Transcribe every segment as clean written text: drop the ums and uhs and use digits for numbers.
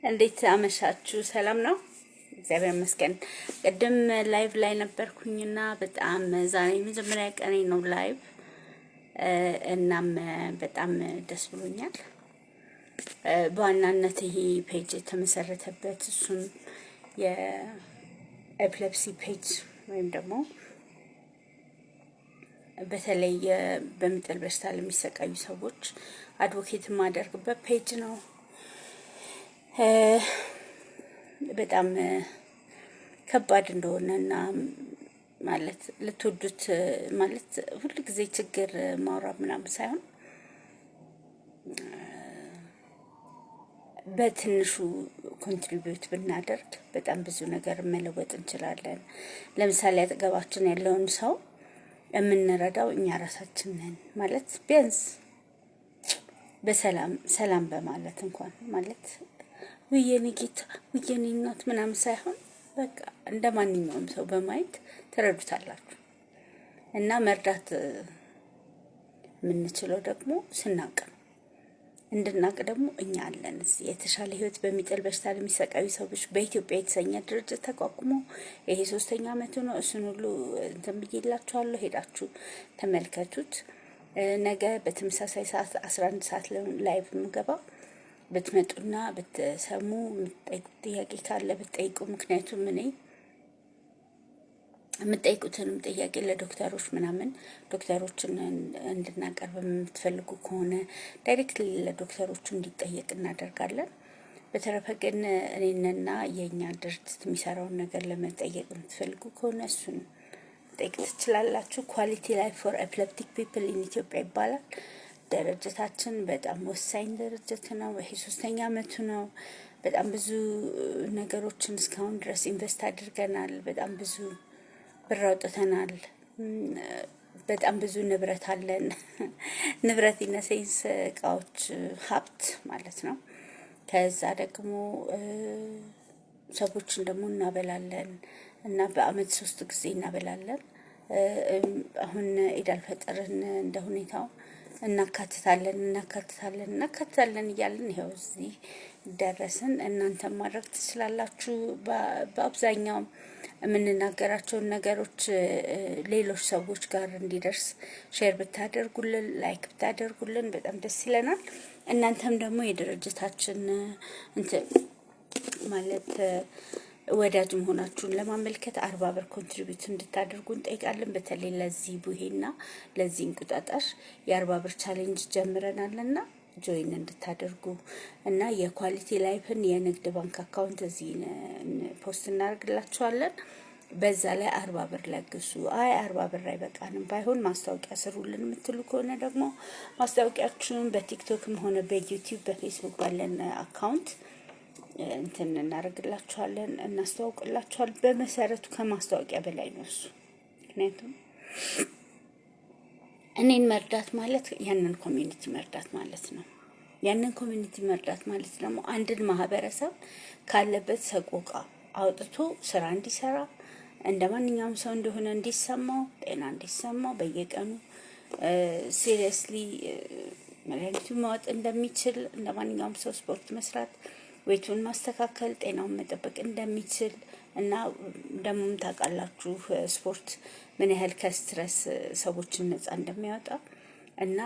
እንዴት አመሻችሁ? ሰላም ነው? እግዚአብሔር ይመስገን። ቅድም ላይቭ ላይ ነበርኩኝና በጣም ዛሬ መጀመሪያ ቀኔ ነው ላይቭ። እናም በጣም ደስ ብሎኛል። በዋናነት ይሄ ፔጅ የተመሰረተበት እሱም የኤፕለፕሲ ፔጅ ወይም ደግሞ በተለይ በምጥል በሽታ ለሚሰቃዩ ሰዎች አድቮኬት የማደርግበት ፔጅ ነው። በጣም ከባድ እንደሆነና ማለት ልትወዱት ማለት ሁሉ ጊዜ ችግር ማውራት ምናምን ሳይሆን በትንሹ ኮንትሪቢዩት ብናደርግ በጣም ብዙ ነገር መለወጥ እንችላለን። ለምሳሌ አጠገባችን ያለውን ሰው የምንረዳው እኛ ራሳችን ነን ማለት ቢያንስ ሰላም በማለት እንኳን ማለት ወየኔ ጌታ ወየኔ እናት ምናምን ሳይሆን በቃ እንደ ማንኛውም ሰው በማየት ትረዱታላችሁ። እና መርዳት የምንችለው ደግሞ ስናውቅ ነው። እንድናውቅ ደግሞ እኛ አለን። እዚህ የተሻለ ህይወት በሚጥል በሽታ ለሚሰቃዩ ሰዎች በኢትዮጵያ የተሰኘ ድርጅት ተቋቁሞ ይሄ 3ኛ ዓመቱ ነው። እሱን ሁሉ እንትን ብዬላችኋለሁ፣ ሄዳችሁ ተመልከቱት። ነገ በተመሳሳይ ሰዓት 11 ሰዓት ላይቭ የምገባው ብትመጡና ብትሰሙ የምትጠይቁት ጥያቄ ካለ ብትጠይቁ። ምክንያቱም እኔ የምትጠይቁትንም ጥያቄ ለዶክተሮች ምናምን ዶክተሮችን እንድናቀርብ የምትፈልጉ ከሆነ ዳይሬክትሊ ለዶክተሮቹ እንዲጠየቅ እናደርጋለን። በተረፈ ግን እኔንና የእኛ ድርጅት የሚሰራውን ነገር ለመጠየቅ የምትፈልጉ ከሆነ እሱን ጠይቅ ትችላላችሁ። ኳሊቲ ላይፍ ፎር ኤፕለፕቲክ ፒፕል ኢን ኢትዮጵያ ይባላል ድርጅታችን። በጣም ወሳኝ ድርጅት ነው። ይሄ 3ኛ ዓመቱ ነው። በጣም ብዙ ነገሮችን እስካሁን ድረስ ኢንቨስት አድርገናል። በጣም ብዙ ብር አውጥተናል። በጣም ብዙ ንብረት አለን። ንብረት ኢነሴንስ እቃዎች፣ ሀብት ማለት ነው። ከዛ ደግሞ ሰዎችን ደግሞ እናበላለን እና በአመት 3 ጊዜ እናበላለን። አሁን ኢድ አልፈጥርን እንደ ሁኔታው እናካትታለን እያልን ይኸው እዚህ ደረስን። እናንተም ማድረግ ትችላላችሁ። በአብዛኛው የምንናገራቸውን ነገሮች ሌሎች ሰዎች ጋር እንዲደርስ ሼር ብታደርጉልን፣ ላይክ ብታደርጉልን በጣም ደስ ይለናል። እናንተም ደግሞ የድርጅታችን እንትን ማለት ወዳጅ መሆናችሁን ለማመልከት 40 ብር ኮንትሪቢዩት እንድታደርጉ እንጠይቃለን። በተለይ ለዚህ ቡሄና ለዚህ እንቁጣጣሽ የ40 ብር ቻሌንጅ ጀምረናልና ጆይን እንድታደርጉ እና የኳሊቲ ላይፍን የንግድ ባንክ አካውንት እዚህ ፖስት እናደርግላችኋለን። በዛ ላይ 40 ብር ለግሱ። 40 ብር አይበቃንም፣ ባይሆን ማስታወቂያ ስሩልን የምትሉ ከሆነ ደግሞ ማስታወቂያችሁን በቲክቶክም ሆነ በዩቲዩብ በፌስቡክ ባለን አካውንት እንትን እናደርግላችኋለን፣ እናስተዋውቅላችኋለን። በመሰረቱ ከማስታወቂያ በላይ ነው እሱ። ምክንያቱም እኔን መርዳት ማለት ያንን ኮሚኒቲ መርዳት ማለት ነው። ያንን ኮሚኒቲ መርዳት ማለት ደግሞ አንድን ማህበረሰብ ካለበት ሰቆቃ አውጥቶ ስራ እንዲሰራ እንደ ማንኛውም ሰው እንደሆነ እንዲሰማው፣ ጤና እንዲሰማው፣ በየቀኑ ሲሪየስሊ መድኃኒቱን ማወጥ እንደሚችል፣ እንደ ማንኛውም ሰው ስፖርት መስራት፣ ወይቱን ማስተካከል፣ ጤናውን መጠበቅ እንደሚችል እና ደግሞ ታውቃላችሁ ስፖርት ምን ያህል ከስትረስ ሰዎችን ነፃ እንደሚያወጣ እና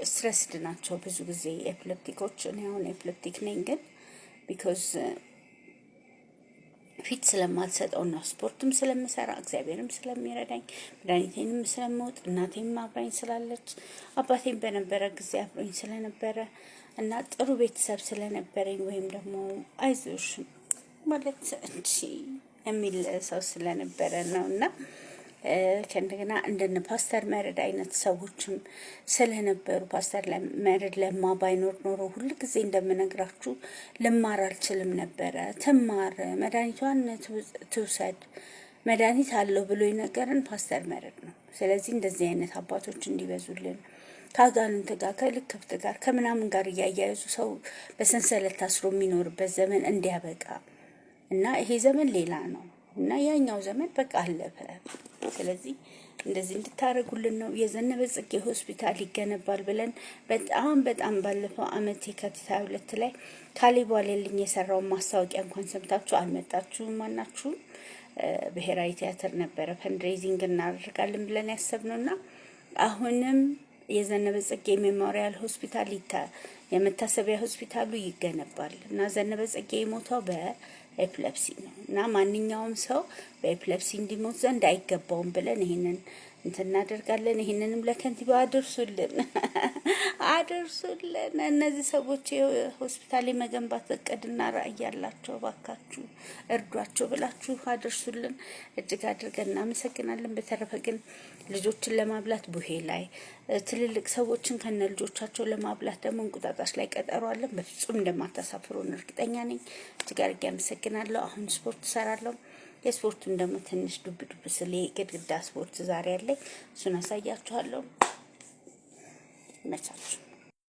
ስትረስድ ናቸው ብዙ ጊዜ ኤፕለፕቲኮች። እኔ አሁን ኤፕለፕቲክ ነኝ፣ ግን ቢኮዝ ፊት ስለማልሰጠው እና ስፖርትም ስለምሰራ እግዚአብሔርም ስለሚረዳኝ መድኃኒቴንም ስለምወጥ እናቴም አብራኝ ስላለች አባቴም በነበረ ጊዜ አብሮኝ ስለነበረ እና ጥሩ ቤተሰብ ስለነበረኝ ወይም ደግሞ አይዞሽ ማለት እንጂ የሚል ሰው ስለነበረ ነው። እና ከእንደገና እንደነ ፓስተር መረድ አይነት ሰዎችም ስለነበሩ ፓስተር መረድ ለማ ባይኖር ኖሮ ሁሉ ጊዜ እንደምነግራችሁ ልማር አልችልም ነበረ። ትማር፣ መድኃኒቷን ትውሰድ፣ መድኃኒት አለው ብሎ የነገረን ፓስተር መረድ ነው። ስለዚህ እንደዚህ አይነት አባቶች እንዲበዙልን ከአጋንንት ጋር ከልክፍት ጋር ከምናምን ጋር እያያያዙ ሰው በሰንሰለት ታስሮ የሚኖርበት ዘመን እንዲያበቃ እና ይሄ ዘመን ሌላ ነው። እና ያኛው ዘመን በቃ አለፈ። ስለዚህ እንደዚህ እንድታረጉልን ነው። የዘነበ ጽጌ ሆስፒታል ይገነባል ብለን በጣም ባለፈው አመት የካቲት 22 ላይ ካሌብ ዋለልኝ የሰራውን ማስታወቂያ እንኳን ሰምታችሁ አልመጣችሁም ማናችሁም። ብሔራዊ ቲያትር ነበረ ፈንድሬዚንግ እናደርጋለን ብለን ያሰብነውና አሁንም የዘነበ ጽጌ ሜሞሪያል ሆስፒታል የመታሰቢያ ሆስፒታሉ ይገነባል እና ዘነበ ጽጌ የሞተው በኤፕለፕሲ ነው እና ማንኛውም ሰው በኤፕለፕሲ እንዲሞት ዘንድ አይገባውም ብለን ይሄንን እናደርጋለን። ይሄንንም ለከንቲባ አድርሱልን አድርሱልን። እነዚህ ሰዎች ሆስፒታል የመገንባት እቅድና ራዕይ ያላቸው ባካችሁ እርዷቸው ብላችሁ አድርሱልን። እጅግ አድርገን እናመሰግናለን። በተረፈ ግን ልጆችን ለማብላት ቡሄ ላይ ትልልቅ ሰዎችን ከነ ልጆቻቸው ለማብላት ደግሞ እንቁጣጣሽ ላይ ቀጠሮ አለን። በፍጹም እንደማታሳፍሩን እርግጠኛ ነኝ። እጅግ አድርጌ አመሰግናለሁ። አሁን ስፖርት እሰራለሁ። የስፖርቱን ደግሞ ትንሽ ዱብ ስለ ግድግዳ ስፖርት ዛሬ አለኝ። እሱን አሳያችኋለሁ። ይመቻችሁ።